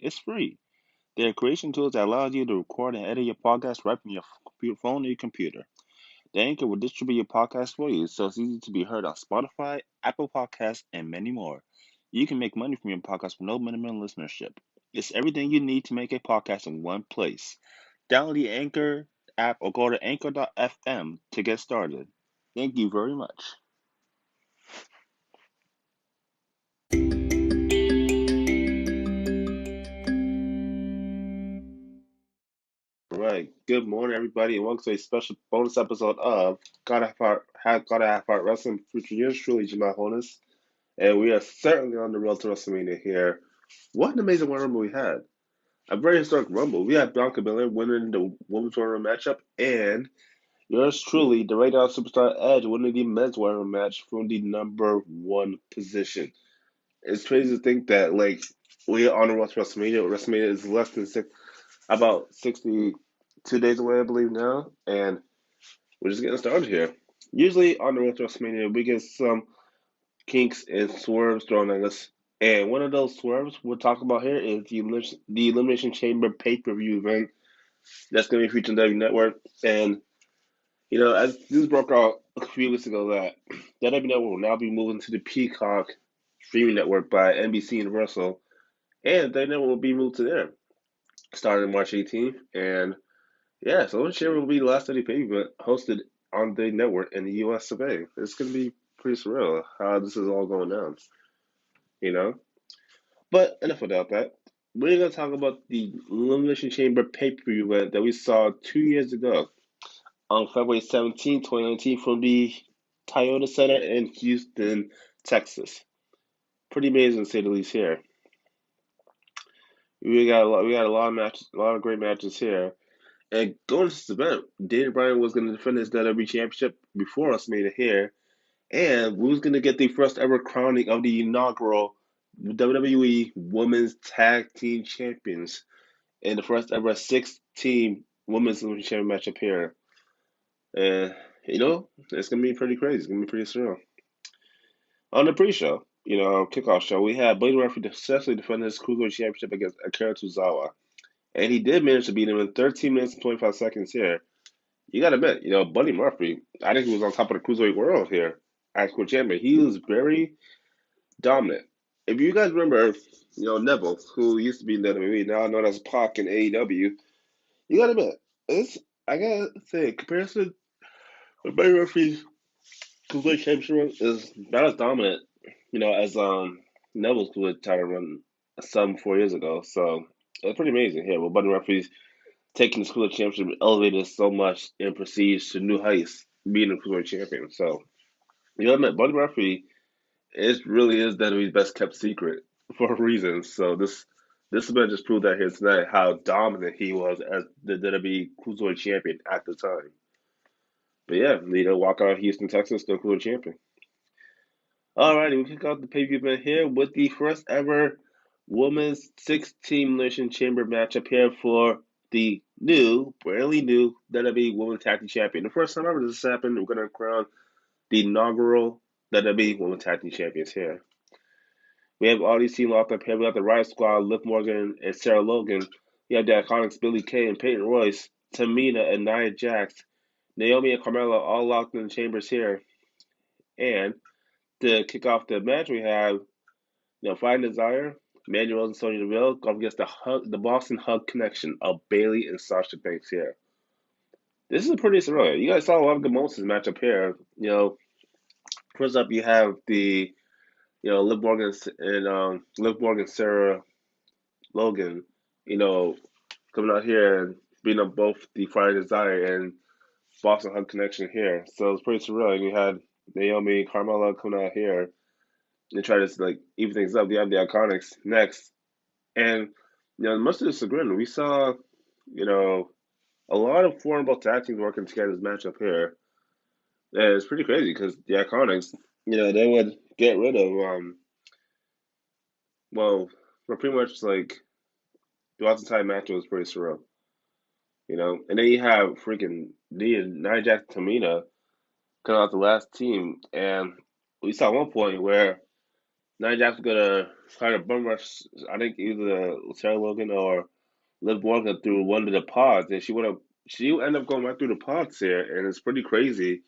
It's free. They're creation tools that allow you to record and edit your podcast right from your phone or your computer. The Anchor will distribute your podcast for you, so it's easy to be heard on Spotify, Apple Podcasts, and many more. You can make money from your podcast with no minimum listenership. It's everything you need to make a podcast in one place. Download the Anchor app or go to anchor.fm to get started. Thank you very much. All right. Good morning, everybody, and welcome to a special bonus episode of Gotta Have Heart Wrestling, featuring yours truly, Jamal Honus. And we are certainly on the road to WrestleMania here. What an amazing Royal Rumble we had. A very historic Rumble. We had Bianca Belair winning the Women's Royal Rumble matchup, and yours truly, the radar superstar Edge, winning the Men's Royal Rumble match from the number one position. It's crazy to think that, like, we are on the road to WrestleMania. WrestleMania is less than about 62 days away, I believe, now, and we're just getting started here. Usually on the road to WrestleMania, we get some kinks and swerves thrown at us. And one of those swerves we'll talk about here is the Elimination Chamber pay-per-view event that's going to be featured on W Network. And, as news broke out a few weeks ago that the W Network will now be moving to the Peacock streaming network by NBC Universal. And the network will be moved to there starting March 18th. And, yeah, so this year will be the last Steady pay event hosted on the network in the US of A. It's going to be pretty surreal how this is all going down, you know? But enough about that. We're going to talk about the Elimination Chamber pay-per-view event that we saw 2 years ago on February 17, 2019 from the Toyota Center in Houston, Texas. Pretty amazing to say the least here. We got a lot of matches, a lot of great matches here. And going to this event, Daniel Bryan was going to defend his WWE Championship before us made it here, and we was going to get the first ever crowning of the inaugural WWE Women's Tag Team Champions in the first ever six-team Women's Championship matchup here. And, it's going to be pretty crazy. It's going to be pretty surreal. On the pre-show, kickoff show, we had Buddy Murphy successfully defend his Cruiserweight Championship against Akira Tozawa. And he did manage to beat him in 13 minutes and 25 seconds here. You got to admit, Buddy Murphy, I think he was on top of the Cruiserweight world here as champion. He was very dominant. If you guys remember, Neville, who used to be in WWE, now known as Pac in AEW, you got to admit, I got to say, in comparison, Buddy Murphy's Cruiserweight Championship is not as dominant, as Neville's Cruiserweight title run some 4 years ago. So it's pretty amazing here. Well, Buddy Murphy's taking the Cruiserweight Championship elevated so much in prestige to new heights, being a Cruiserweight champion. So, Buddy Murphy really is WWE's best kept secret for a reason. So this event just proved that here tonight how dominant he was as the WWE Cruiserweight champion at the time. But yeah, walk out of Houston, Texas, still Cruiserweight champion. Alrighty, we kick off the pay-per-view event here with the first ever women's six-team Elimination Chamber matchup here for the brand new WWE Women's Tag Team Champion. The first time ever this has happened, we're going to crown the inaugural WWE Women's Tag Team Champions here. We have all these teams locked up here. We have the Riot Squad, Liv Morgan and Sarah Logan. We have the Iconics, Billie Kay and Peyton Royce, Tamina and Nia Jax, Naomi and Carmella all locked in the chambers here. And to kick off the match, we have Fighting Desire, Manuel and Sonya Deville going against the Boston Hug Connection of Bayley and Sasha Banks here. This is pretty surreal. You guys saw a lot of good moments in this matchup here. First up, you have the Liv Morgan and Sarah Logan, coming out here and beating up both the Fire Desire and Boston Hug Connection here. So it's pretty surreal. And you had Naomi and Carmella coming out here and try to even things up. You have the Iconics next. And much to the chagrin, we saw, a lot of formidable tag teams working together in this matchup here. And it's pretty crazy because the Iconics, they would get rid of we're pretty much the entire match was pretty surreal, And then you have freaking Nia Jax Tamina coming out the last team, and we saw one point where Nia Jax gonna try to bum rush. I think either Sarah Logan or Liv Morgan through one of the pods, and she end up going right through the pods here, and it's pretty crazy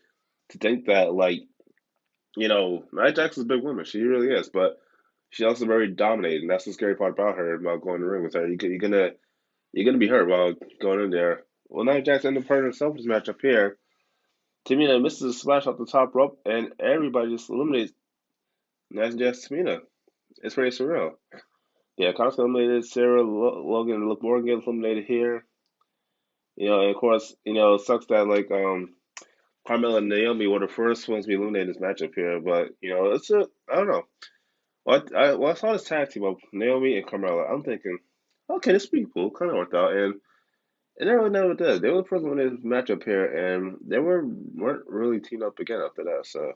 to think that Nia Jax is a big woman. She really is, but she's also very dominating. That's the scary part about her, about going in the ring with her. You're gonna be hurt while going in there. Well, Nia Jax ended up hurting herself in this matchup here. Tamina misses a splash off the top rope, and everybody just eliminates Nia Jax Tamina. It's pretty surreal. Yeah, Costa eliminated Sarah Logan and Liv Morgan gets eliminated here. And of course, it sucks that Carmella and Naomi were the first ones to be eliminated in this matchup here, but I don't know. I saw this tag team of Naomi and Carmella. I'm thinking, okay, this is pretty cool, kind of worked out, and it never did. They were the first one in this matchup here, and they weren't really teamed up again after that. So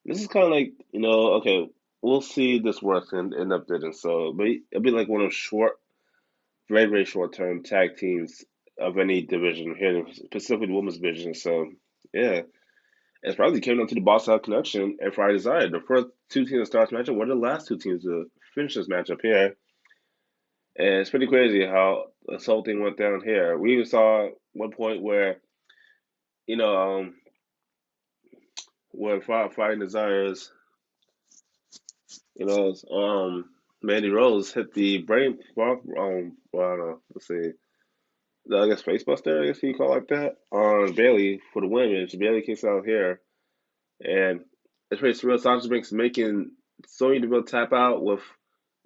this is kind of like okay, we'll see this work and end up didn't. So, but it'll be like one of short, very very short term tag teams of any division here, specifically the women's division. So yeah. It's probably came down to the Boss Out Connection and Friday Desire. The first two teams to start this matchup were the last two teams to finish this matchup here. And it's pretty crazy how this whole thing went down here. We even saw one point you know, um, where Friday Desires, Mandy Rose hit the well, I don't know, let's see, I guess Facebuster, I guess you call it like that, on Bailey for the win. And Bailey kicks out here. And it's pretty surreal. Sasha Banks making Sonya Deville tap out with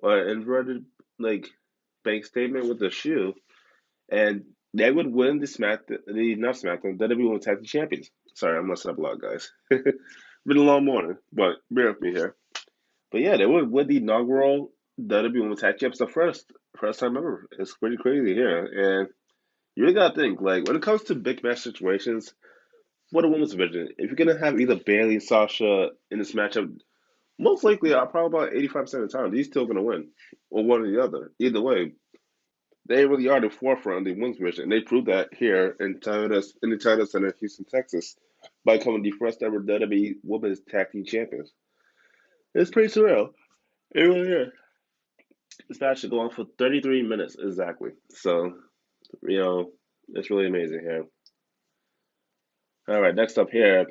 an inverted like bank statement with the shoe, and they would win the not SmackDown WWE Women's Tag Team Champions. Sorry, I'm messing up a lot, guys. Been a long morning, but bear with me here. But yeah, they would win the inaugural WWE Women's Tag Champions the first time ever. It's pretty crazy here, and you really gotta think like when it comes to big match situations for the women's division, if you're gonna have either Bailey and Sasha in this matchup, most likely, probably about 85% of the time, these still going to win, or one or the other. Either way, they really are the forefront of the women's division, and they proved that here in the Toyota Center in Houston, Texas, by becoming the first ever WWE Women's Tag Team Champions. It's pretty surreal. It really is. This match should go on for 33 minutes exactly. So, it's really amazing here. All right, next up here,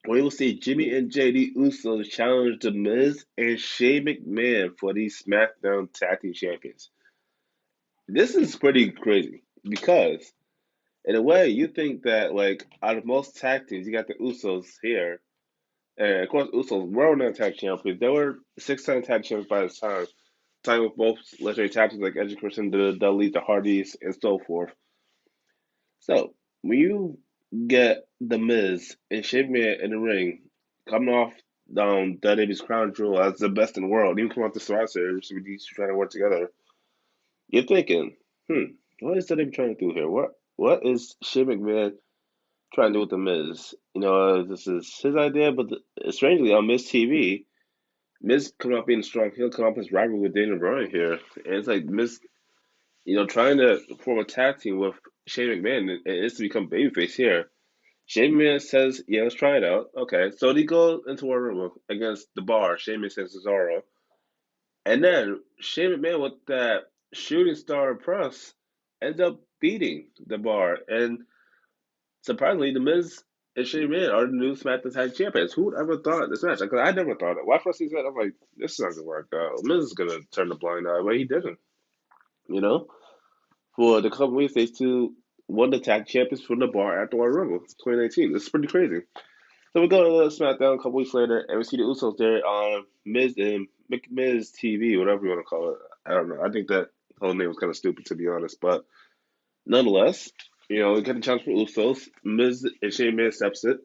we will see Jimmy and JD Usos challenge The Miz and Shane McMahon for the SmackDown Tag Team Champions. This is pretty crazy because, in a way, you think that like out of most tag teams, you got the Usos here, and of course, Usos were not tag champions. They were six-time tag champions by this time, time with both legendary tag teams like Edge Christian, the Dudley, the Hardys, and so forth. So when you get the Miz and Shane McMahon in the ring, coming off WWE's crown jewel as the best in the world, even coming off the Survivor Series, with these two trying to work together. You're thinking, what is WWE trying to do here? What is Shane McMahon trying to do with the Miz? This is his idea, but strangely on Miz TV, Miz coming up being strong, he'll come up as rival with Daniel Bryan here, and it's like Miz, trying to form a tag team with Shane McMahon, and it's to become babyface here. Shane McMahon says, "Yeah, let's try it out." Okay, so they go into a room against the Bar. Shane McMahon says Cesaro, and then Shane McMahon with that shooting star press ends up beating the Bar. And surprisingly, The Miz and Shane McMahon are the new SmackDown Tag Champions. Who would ever thought this match? Because I never thought it. When I first see that, I'm like, this is not going to work out. Miz is going to turn the blind eye, but he didn't. You know? For the couple weeks, they still won the tag champions from the Bar after Royal Rumble 2019. This is pretty crazy. So we go to SmackDown a couple weeks later, and we see the Usos there on Miz and Miz TV, whatever you want to call it. I don't know. I think that whole name was kind of stupid, to be honest. But nonetheless, we get a chance for Usos. Miz and Shane McMahon steps it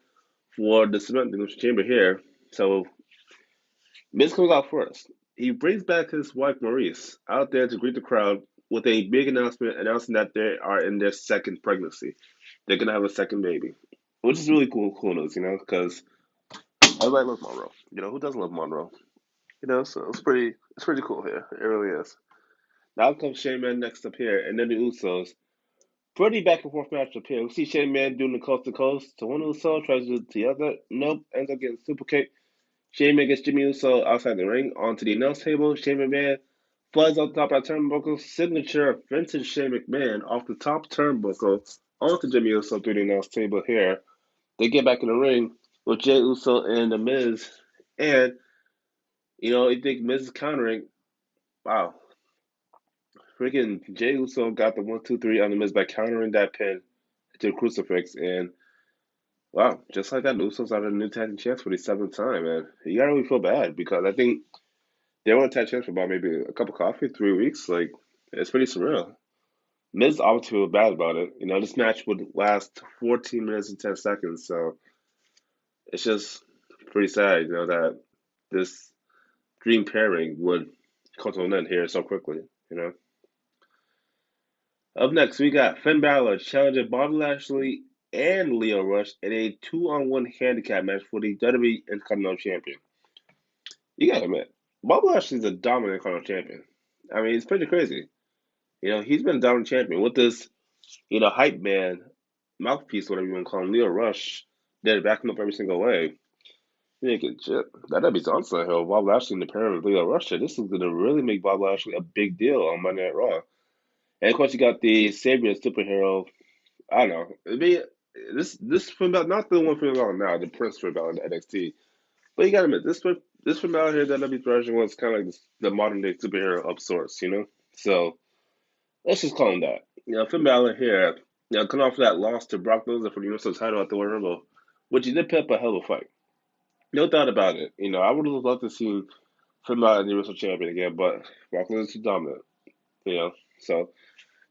for the Cement Chamber here. So Miz comes out first. He brings back his wife Maurice out there to greet the crowd with a big announcement announcing that they are in their second pregnancy. They're gonna have a second baby, which is really cool news, because everybody loves Monroe. Who doesn't love Monroe? So it's pretty cool here. It really is. Now comes Shane Man next up here, and then the Usos. Pretty back and forth match up here. We see Shane Man doing the coast to coast to one Uso, tries to do it to the other. Nope, ends up getting super kick. Shane gets Jimmy Uso outside the ring onto the announce table. Shane McMahon flies on top of that turnbuckle. Signature vintage Shane McMahon off the top turnbuckle onto Jimmy Uso through the announce table here. They get back in the ring with Jey Uso and The Miz. And, you think Miz is countering. Wow. Freaking Jey Uso got the 1, 2, 3 on The Miz by countering that pin to a crucifix. And, wow, just like that, the Usos are the new tag team champs for the seventh time, man. You gotta really feel bad because I think they were tag champs for about maybe a cup of coffee, 3 weeks. Like, it's pretty surreal. Miz obviously feel bad about it. This match would last 14 minutes and 10 seconds, so it's just pretty sad, that this dream pairing would come to an end here so quickly. Up next, we got Finn Balor challenging Bobby Lashley and Leo Rush in a 2-on-1 handicap match for the WWE Intercontinental Champion. You gotta admit, Bobby Lashley's a dominant Intercontinental Champion. I mean, it's pretty crazy. He's been a dominant champion with this, hype man, mouthpiece, whatever you want to call him, Leo Rush, there to back him up every single way. You think shit, that'd be awesome. Hell, Bob Lashley in the pair with Leo Rush. This is gonna really make Bob Lashley a big deal on Monday Night Raw. And of course, you got the Savior superhero. I don't know. This Finn Balor, not the one Finn Balor now, the Prince Finn Balor in NXT. But you gotta admit, this Finn Balor here, that WWE version was kind of like the modern day superhero of sorts. So let's just call him that. Finn Balor here, coming off that loss to Brock Lesnar for the Universal title at the Royal Rumble, which he did put up a hell of a fight. No doubt about it. I would have loved to see Finn Balor the Universal Champion again, but Brock Lesnar's too dominant. So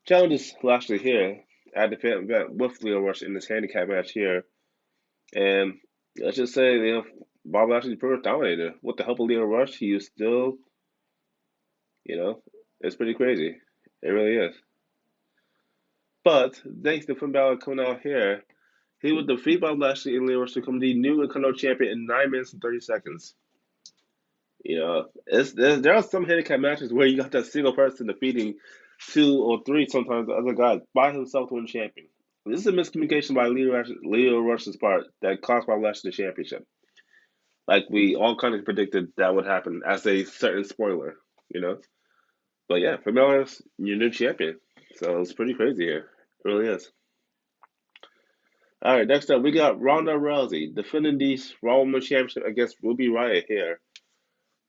challenges Lashley here at the fan event with Leo Rush in this handicap match here, and let's just say Bob Lashley's pretty much dominated. With the help of Leo Rush, he is still, you know, it's pretty crazy. It really is. But thanks to Finn Balor coming out here, he would defeat Bob Lashley and Leo Rush to become the new Intercontinental Champion in 9 minutes and 30 seconds. There are some handicap matches where you got that single person defeating two or three, sometimes the other guys by himself to win champion. This is a miscommunication by Leo Rush's part that cost Bob Lashley the championship. Like we all kind of predicted that would happen as a certain spoiler. But yeah, Finn Balor's your new champion. So it's pretty crazy here. It really is. All right, next up, we got Ronda Rousey defending the Raw Women's Championship against Ruby Riott here.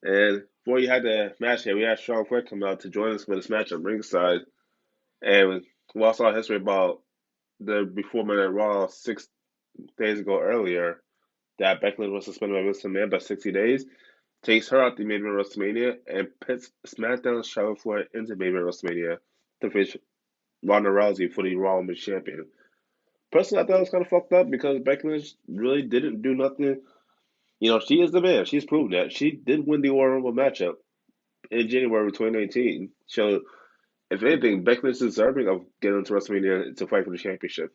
And before you had the match here, we had Sean Flair come out to join us for this match at ringside. And we also saw history about the before Monday Night Raw 6 days ago earlier that Becky Lynch was suspended by Vince McMahon by 60 days, takes her out the main event of WrestleMania, and pits SmackDown's Charlotte Flair into main event of WrestleMania to face Ronda Rousey for the Raw Women's Champion. Personally, I thought it was kind of fucked up because Becky Lynch really didn't do nothing. She is the man. She's proven that. She did win the Royal Rumble matchup in January of 2019. So, if anything, Becky Lynch is deserving of getting into WrestleMania to fight for the championship.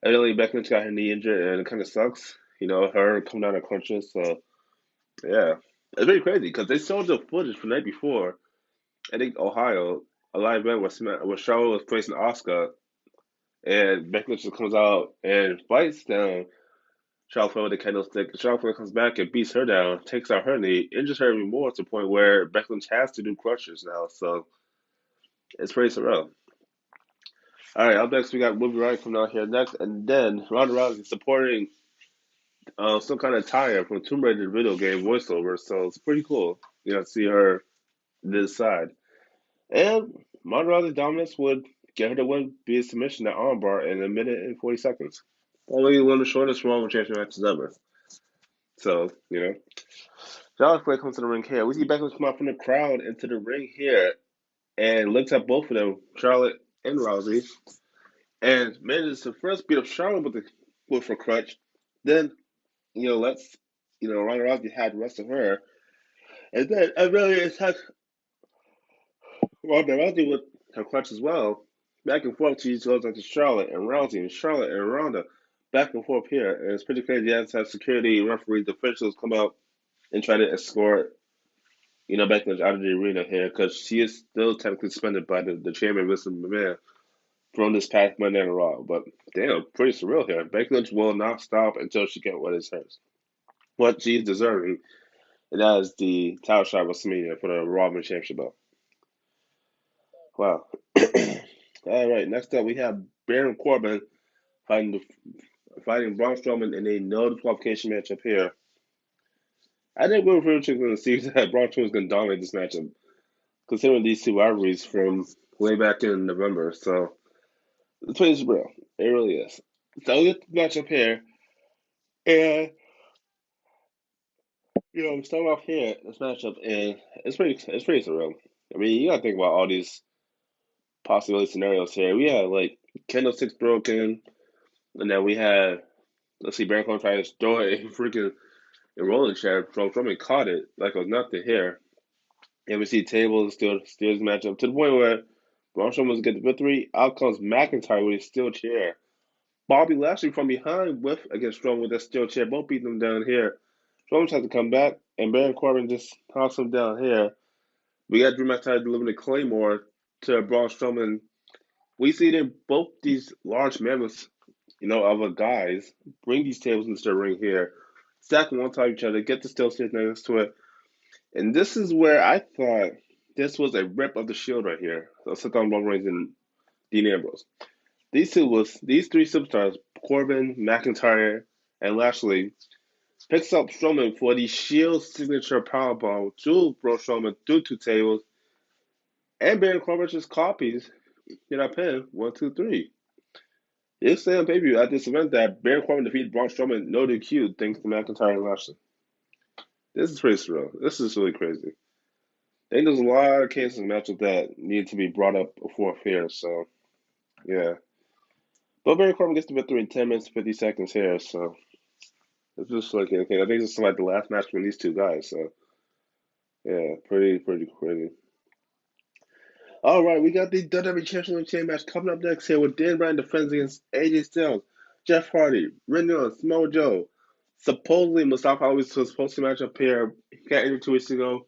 Evidently Becky Lynch got her knee injured, and it kind of sucks. Her coming down on crutches. So, yeah. It's very crazy because they showed the footage from the night before, I think, Ohio, a live event where Charlotte was facing Asuka, and Becky Lynch just comes out and fights down Charlotte Flair with a candlestick. Charlotte Flair comes back and beats her down, takes out her knee, injures her even more to the point where Becky Lynch has to do crutches now. So it's pretty surreal. All right, up next we got Ruby Riott coming out here next, and then Ronda Rousey supporting some kind of tire from Tomb Raider video game voiceover. So it's pretty cool, to see her this side. And Ronda Rousey's dominance would get her to win via submission at armbar in 1 minute and 40 seconds. Only one of the shortest Raw Championship matches ever. So. Charlotte Flair comes to the ring here. We see Becky come out from the crowd into the ring here and looks at both of them, Charlotte and Rousey, and manages to first beat up Charlotte with her crutch. Then, Ronda Rousey had the rest of her. And then really attack Ronda Rousey with her crutch as well. Back and forth, she goes into Charlotte and Rousey and Charlotte and Ronda. Back and forth here. And it's pretty crazy. You have to have security, referees, officials come out and try to escort Becky Lynch out of the arena here because she is still technically suspended by the chairman, Mr. McMahon, from this past Monday Night Raw. But damn, pretty surreal here. Becky Lynch will not stop until she gets what is hers. what she's deserving, and that is the title shot of WrestleMania for the Raw Women's Championship belt. Wow. All right, next up we have Baron Corbin fighting fighting Braun Strowman in a no disqualification matchup here. I think we were pretty much going to see that Braun Strowman was going to dominate this matchup, considering these two rivalries from way back in November. So the play is real. It really is. So we get the matchup here, and we start off here this matchup, and it's pretty surreal. I mean, you got to think about all these possibility scenarios here. We had like candlesticks broken, and then we had let's see, Baron Corbin tried to throw a freaking a rolling chair. Strowman caught it like it was nothing here. And we see tables still this matchup to the point where Braun Strowman was get the victory. Out comes McIntyre with a steel chair. Bobby Lashley from behind with against Strowman with that steel chair. Both beat them down here. Strowman tries to come back, and Baron Corbin just knocks him down here. We got Drew McIntyre delivering the Claymore to Braun Strowman. We see them both these large mammoths, of a guys bring these tables into the ring here, stack them on top of each other, get the steel chairs next to it, and this is where I thought this was a rip of the Shield right here. So sit on Roman Reigns and Dean Ambrose. These three superstars, Corbin, McIntyre, and Lashley, picks up Strowman for the Shield signature powerbomb to Braun Strowman through two tables, and Baron Corbin just copies pin 1, 2, 3. It's say on pay-per-view at this event that Baron Corbin defeated Braun Strowman no DQ thanks to McIntyre and Lashley. This is pretty surreal. This is really crazy. I think there's a lot of cases in matchup that need to be brought up before here. So yeah, but Baron Corbin gets the victory in 10 minutes 50 seconds here. So it's just like okay, I think this is like the last match between these two guys. So yeah, pretty crazy. All right, we got the WWE Championship match coming up next here with Dan Bryan defends against AJ Styles, Jeff Hardy, Randy Orton, Samoa Joe. Supposedly Mustafa Ali was supposed to match up here. He got injured 2 weeks ago.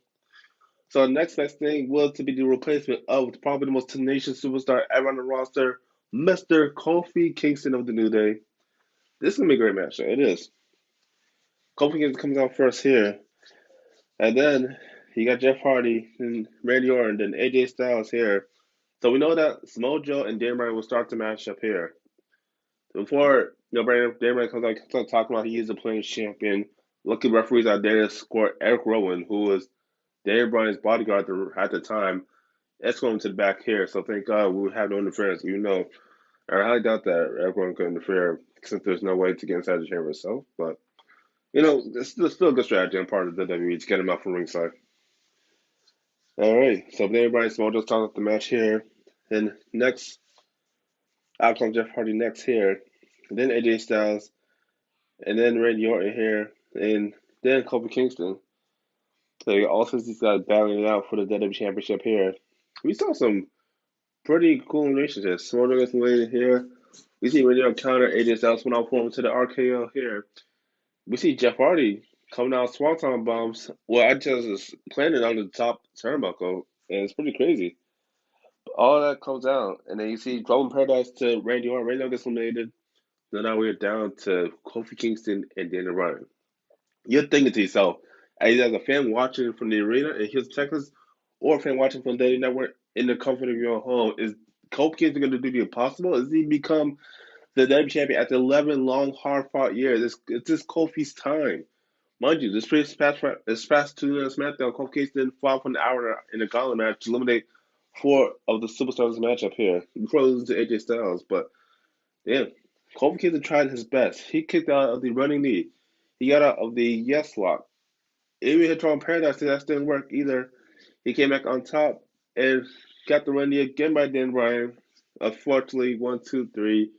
So the next thing was to be the replacement of probably the most tenacious superstar ever on the roster, Mr. Kofi Kingston of the New Day. This is gonna be a great match. It is. Kofi Kingston comes out first here, and then you got Jeff Hardy and Randy Orton, and AJ Styles here. So we know that Samoa Joe and Dan Bryan will start the match up here. Before Dan Bryan comes out talking about he is a playing champion. Lucky referees out there to score Eric Rowan, who was Dan Bryan's bodyguard at the time. That's going to the back here, so thank God we have no interference. I highly doubt that everyone could interfere since there's no way to get inside the chamber itself. But it's still a good strategy on part of the WWE to get him out from ringside. All right, so everybody, so we'll just talk about the match here. And next, out comes Jeff Hardy next here, and then AJ Styles, and then Randy Orton here, and then Kofi Kingston. So also these guys battling it out for the WWE Championship here. We saw some pretty cool relationships. Small gets later here. We see Randy Orton counter AJ Styles went out for him to the RKO here. We see Jeff Hardy coming out swanton bombs. Well, I just was planning on the top turnbuckle, and it's pretty crazy. But all that comes out, and then you see Global Paradise to Randy Orton. Randy Orton gets eliminated. So now we're down to Kofi Kingston and Daniel Bryan. You're thinking to yourself, either as a fan watching from the arena in Houston, Texas, or a fan watching from the Daily Network in the comfort of your home, is Kofi Kingston going to do the impossible? Is he become the WWE champion after 11 long, hard-fought years? It's just Kofi's time. Mind you, this past 2 minutes SmackDown, Kofi Kingston fought for an hour in a gauntlet match to eliminate 4 of the superstars matchup here before losing to AJ Styles. But yeah, Kofi Kingston tried his best. He kicked out of the running knee. He got out of the yes lock. Even hit Tron Paradise, that didn't work either. He came back on top and got the run knee again by Dan Bryan. Unfortunately, 1, 2, 3.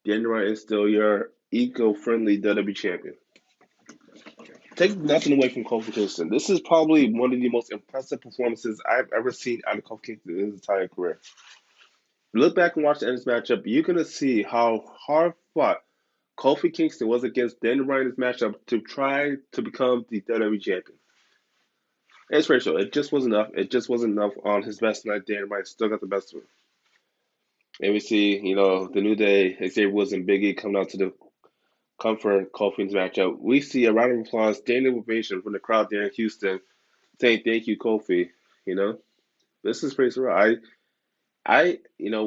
Dan Bryan is still your eco-friendly WWE champion. Take nothing away from Kofi Kingston. This is probably one of the most impressive performances I've ever seen out of Kofi Kingston in his entire career. Look back and watch the end of this matchup. You're gonna see how hard fought Kofi Kingston was against Daniel Bryan in this matchup to try to become the WWE champion. And it's pretty sure it just wasn't enough. It just wasn't enough on his best night. Daniel Bryan still got the best of him. And we see, the New Day, Xavier Woods and Big E coming out to the come for Kofi's matchup. We see a round of applause, standing ovation from the crowd there in Houston, saying thank you, Kofi. You know, this is pretty surreal.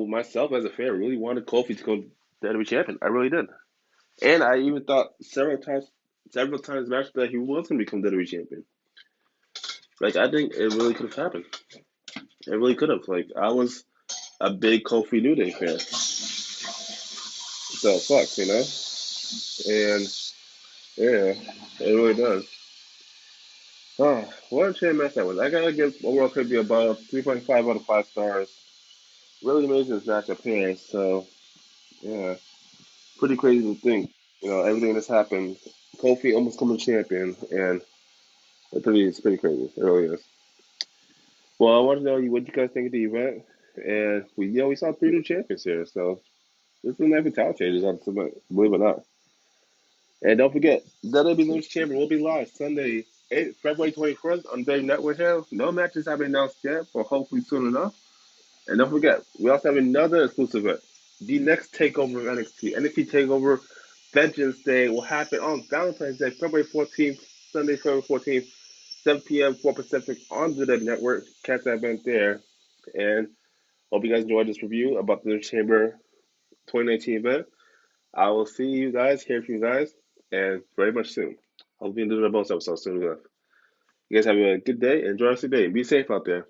Myself as a fan, really wanted Kofi to go WWE champion. I really did, and I even thought several times match that he was going to become WWE champion. Like I think it really could have happened. It really could have. Like I was a big Kofi New Day fan, so it sucks, And yeah, it really does. Oh, what a chain match that was. I gotta give overall could be about 3.5 out of 5 stars. Really amazing this match appearance. So yeah, pretty crazy to think. Everything that's happened. Kofi almost coming champion, and it's pretty crazy. It really is. Well, I want to know what you guys think of the event, and we saw 3 new champions here. So this is a nice title changes on tonight, believe it or not. And don't forget, WWE News Chamber will be live Sunday, February 21st on Dave Network here. No matches have been announced yet, but hopefully soon enough. And don't forget, we also have another exclusive event. The next takeover of NXT. NXT Takeover Vengeance Day will happen on Valentine's Day, February 14th, Sunday, February 14th, 7 p.m., 4 Pacific on the network. Catch that event there. And hope you guys enjoyed this review about the Chamber 2019 event. I will see you guys, hear from you guys, and very much soon. I'll be doing the bonus episode soon enough. You guys have a good day. Enjoy the rest of your day. Be safe out there.